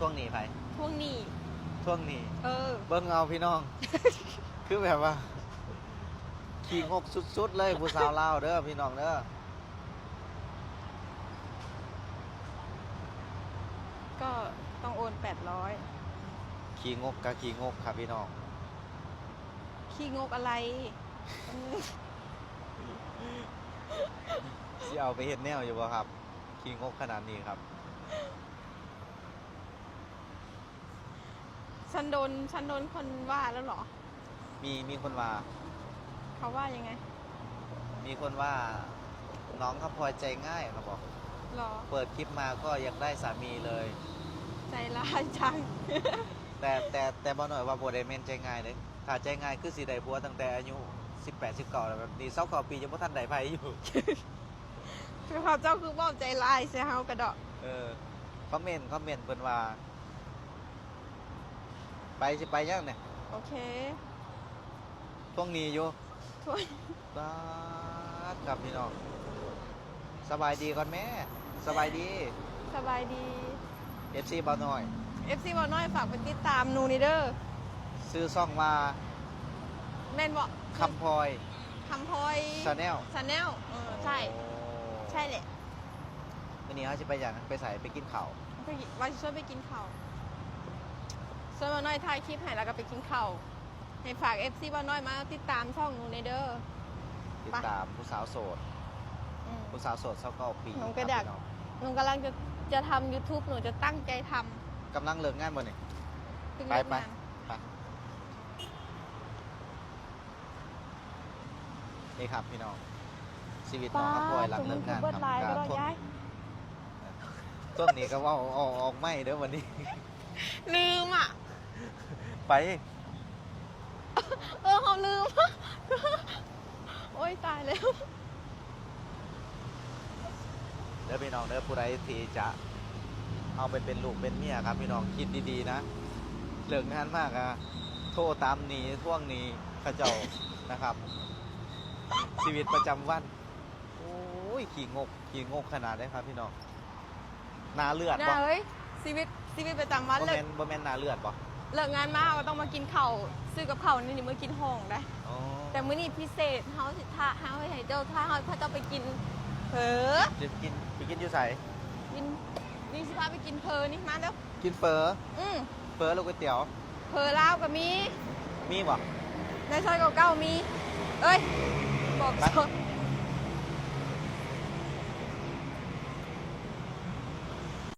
ท่วงหนีไผ ท่วงหนี้ ท่วงหนี เบิ้งเอาพี่น้อง คือแบบว่าขี่งกสุดๆเลยผู้สาวลาวเด้อพี่น้องเด้อ ก็ต้องโอน800ขี่งกกับขี่งกครับพี่น้อง ขี้งกอะไร สิเอาไปเฮ็ดแนวอยู่บ่ครับขี่งกขนาดนี้ครับ ฉันโดนคนว่าแล้วเหรอ มีคนว่า เขาว่ายังไง มีคนว่าน้องเขาพอใจง่ายเขาบอก หรอ เปิดคลิปมาก็อยากได้สามีเลย ใจร้ายจัง แต่บ่หน่อยว่าบ่ได้แม่นใจง่ายเด้ถ้าใจง่ายคือสิได้ผัวตั้งแต่อายุ18 19แล้วแบบนี้29ปียังบ่ทันได้ไผอยู่ คือเขาเจ้าคือบอกใจร้ายเสียเฮากระดอก คอมเมนต์เพิ่นว่า สิไปยังเนี่ย โอเค ช่วงนี้อยู่ ถ้วย บาดครับพี่น้องสบายดีก่อนแม่สบายดี สบายดี FC บ่น้อย FC บอน้อยฝากไปติดตามนูนิเดอร์ ซื้อซ่องว่า แม่นบอก คำพลอย คำพลอย Channel ชาแนลใช่ ใช่แหละ วันนี้เขาจะไปอย่างไปใส่ไปกินข้าว ว่าจะช่วยไปกินข้าวช่วยบอน้อยถ่ายคลิปให้แล้วก็ไปกินข้าวให้ฝาก FC บอน้อยมาติดตามช่องนูนิเดอร์ ติดตามผู้สาวโสดผู้สาวโสด29 ปี หนูก็อยาก ครับ หนูกำลังจะทำ YouTube หนูจะตั้งใจท กำลังเลิกงานบ่นี่ ำถึง ไป เลิก ไป งาน ไปนี่ครับพี่น้องชีวิตน้องคำพลอยหลังเลิกงาน เบิดไลน์ก็ต้อง ช่วง ย้าย ต้นนี้ก็ว่าออกไม่เด้อวันนี้ ลืมอ่ะ ไป เขาลืม โอ๊ยตายแล้ว เด้อพี่น้องเด้อผู้ใดที่จะเอาไปเป็นลูกเป็นเมียครับพี่น้องคิดดีๆนะเลิกงานมากอะโทษตามหนีท่วงหนีเข้าเจ้านะครับ ชีวิตประจำวันโอ้ยขี่งกขนาดได้ครับพี่น้องหนาเลือด น่า บ่ เอ้ยชีวิตประจำวัน บ่ เลิ แม่ ก นบ่แม่นหนาเลือดบ่ เลิกงานมาก็ต้องมากินข้าวซื้อกับข้าวนี่มื้อกินห้องได้ อ๋อ แต่มื้อนี้พิเศษเฮาสิท่าเฮาให้เจ้าท่าเฮาพาเจ้าไปกินเผอ จะกินไปกินอยู่ไส กินนี่สิพาไปกินเผอนี่มาแล้ว กินเฟอ เฟอแล้วก๋วยเตี๋ยว เผอลาวก็มี มีบ่ ในซอยเก่าๆมี เอ้ยบอก ไป ซอย